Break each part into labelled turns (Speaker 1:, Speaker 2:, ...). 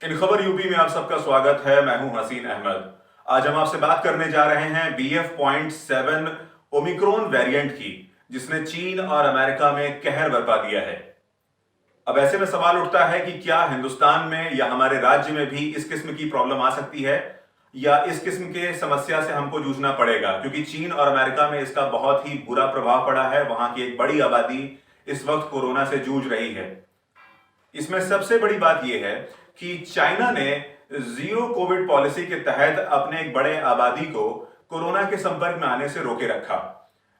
Speaker 1: इन खबर यूपी में आप सबका स्वागत है। मैं हूं हसीन अहमद। आज हम आपसे बात करने जा रहे हैं BF.7 ओमिक्रॉन वेरिएंट की, जिसने चीन और अमेरिका में कहर बरपा दिया है। अब ऐसे में सवाल उठता है कि क्या हिंदुस्तान में या हमारे राज्य में भी इस किस्म की प्रॉब्लम आ सकती है, या इस किस्म के समस्या से हमको जूझना पड़ेगा, क्योंकि चीन और अमेरिका में इसका बहुत ही बुरा प्रभाव पड़ा है। वहां की एक बड़ी आबादी इस वक्त कोरोना से जूझ रही है। इसमें सबसे बड़ी बात यह है कि चाइना ने जीरो कोविड पॉलिसी के तहत अपने एक बड़े आबादी को कोरोना के संपर्क में आने से रोके रखा,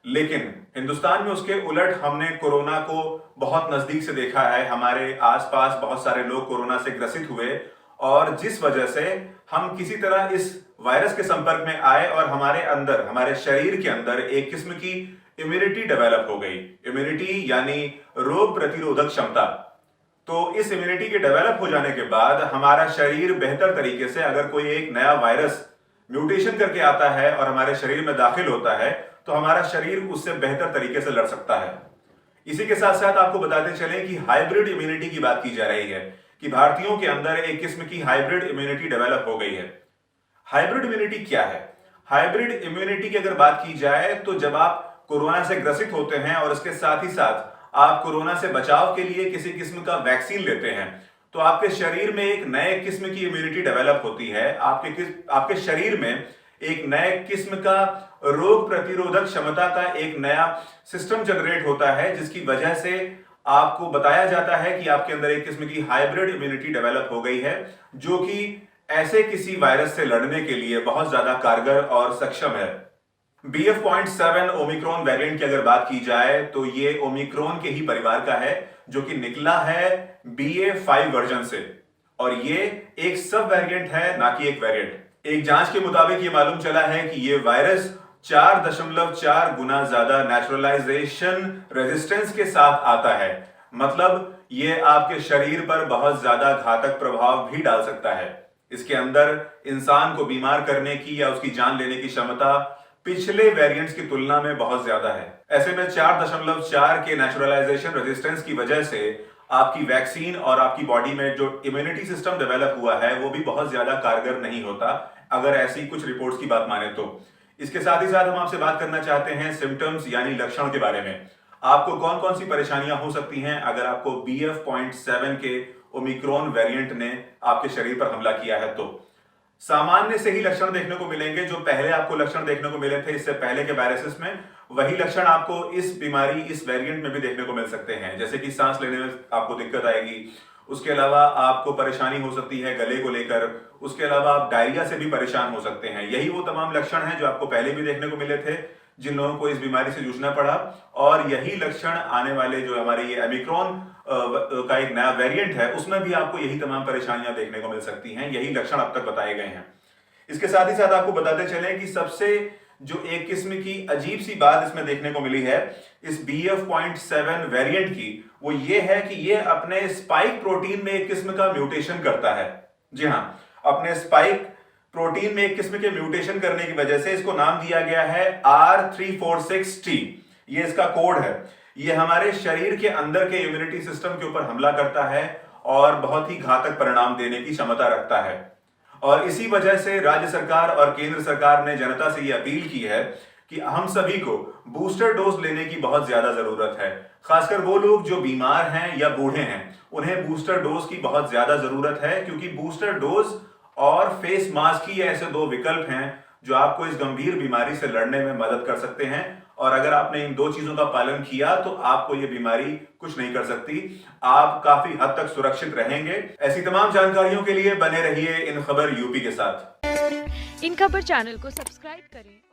Speaker 1: लेकिन हिंदुस्तान में उसके उलट हमने कोरोना को बहुत नजदीक से देखा है। हमारे आसपास बहुत सारे लोग कोरोना से ग्रसित हुए, और जिस वजह से हम किसी तरह इस वायरस के संपर्क में आए और हमारे अंदर, हमारे शरीर के अंदर एक किस्म की इम्यूनिटी डेवलप हो गई। इम्यूनिटी यानी रोग प्रतिरोधक क्षमता। तो इस इम्यूनिटी के डेवलप हो जाने के बाद हमारा शरीर बेहतर तरीके से, अगर कोई एक नया वायरस म्यूटेशन करके आता है और हमारे शरीर में दाखिल होता है, तो हमारा शरीर उससे बेहतर तरीके से लड़ सकता है। इसी के साथ साथ आपको बताते चलें कि हाइब्रिड इम्यूनिटी की बात की जा रही है कि भारतीयों के अंदर एक किस्म की हाइब्रिड इम्यूनिटी डेवलप हो गई है। हाइब्रिड इम्यूनिटी क्या है? हाइब्रिड इम्यूनिटी की अगर बात की जाए तो जब आप कोरोना से ग्रसित होते हैं और इसके साथ ही साथ आप कोरोना से बचाव के लिए किसी किस्म का वैक्सीन लेते हैं, तो आपके शरीर में एक नए किस्म की इम्यूनिटी डेवलप होती है। आपके शरीर में एक नए किस्म का रोग प्रतिरोधक क्षमता का एक नया सिस्टम जनरेट होता है, जिसकी वजह से आपको बताया जाता है कि आपके अंदर एक किस्म की हाइब्रिड इम्यूनिटी डेवलप हो गई है, जो कि ऐसे किसी वायरस से लड़ने के लिए बहुत ज्यादा कारगर और सक्षम है। BF.7 ओमिक्रॉन वेरिएंट की अगर बात की जाए तो ये ओमिक्रॉन के ही परिवार का है, जो कि निकला है BA.5 वर्जन से, और ये एक सब वेरिएंट है, ना कि एक वेरिएंट। एक जांच के मुताबिक ये मालूम चला है कि ये वायरस 4.4 गुना ज्यादा नेचुरलाइजेशन रेजिस्टेंस के साथ आता है। मतलब ये आपके शरीर पर बहुत ज्यादा घातक प्रभाव भी डाल सकता है। इसके अंदर इंसान को बीमार करने की या उसकी जान लेने की क्षमता पिछले वेरिएंट्स की तुलना में बहुत ज्यादा है। ऐसे में 4.4 के नेचुरलाइजेशन रेजिस्टेंस की वजह से आपकी वैक्सीन और आपकी बॉडी में जो इम्यूनिटी सिस्टम डेवलप हुआ है वो भी बहुत ज्यादा कारगर नहीं होता, अगर ऐसी कुछ रिपोर्ट्स की बात माने तो। इसके साथ ही साथ हम आपसे बात करना चाहते हैं सिम्टम्स यानी लक्षण के बारे में। आपको कौन कौन सी परेशानियां हो सकती हैं अगर आपको BF.7 के ओमिक्रॉन वेरिएंट ने आपके शरीर पर हमला किया है। तो सामान्य से ही लक्षण देखने को मिलेंगे। जो पहले आपको लक्षण देखने को मिले थे इससे पहले के वायरसेस में, वही लक्षण आपको इस बीमारी, इस वेरिएंट में भी देखने को मिल सकते हैं। जैसे कि सांस लेने में आपको दिक्कत आएगी, उसके अलावा आपको परेशानी हो सकती है गले को लेकर, उसके अलावा आप डायरिया से भी परेशान हो सकते हैं। यही वो तमाम लक्षण हैं जो आपको पहले भी देखने को मिले थे जिन लोगों को इस बीमारी से जूझना पड़ा, और यही लक्षण आने वाले जो हमारे ये ओमिक्रॉन का एक नया वेरिएंट है उसमें भी आपको यही तमाम परेशानियां देखने को मिल सकती हैं। यही लक्षण अब तक बताए गए हैं। इसके साथ ही साथ आपको बताते चलें कि सबसे जो एक किस्म की अजीब सी बात इसमें देखने को मिली है इस BF.7 वेरिएंट की, वो ये है कि ये अपने स्पाइक प्रोटीन में एक किस्म का म्यूटेशन करता है। जी हां, अपने स्पाइक प्रोटीन में एक किस्म के म्यूटेशन करने की वजह से इसको नाम दिया गया है R346T। ये इसका कोड है। ये हमारे शरीर के अंदर के इम्यूनिटी सिस्टम के ऊपर हमला करता है और बहुत ही घातक परिणाम देने की क्षमता रखता है। और इसी वजह से राज्य सरकार और केंद्र सरकार ने जनता से यह अपील की है कि हम सभी को बूस्टर डोज लेने की बहुत ज्यादा जरूरत है। खासकर वो लोग जो बीमार हैं या बूढ़े हैं, उन्हें बूस्टर डोज की बहुत ज्यादा जरूरत है, क्योंकि बूस्टर डोज और फेस मास्क ही ऐसे दो विकल्प हैं जो आपको इस गंभीर बीमारी से लड़ने में मदद कर सकते हैं। और अगर आपने इन दो चीजों का पालन किया तो आपको ये बीमारी कुछ नहीं कर सकती। आप काफी हद तक सुरक्षित रहेंगे। ऐसी तमाम जानकारियों के लिए बने रहिए इन खबर यूपी के साथ।
Speaker 2: इन खबर चैनल को सब्सक्राइब करें।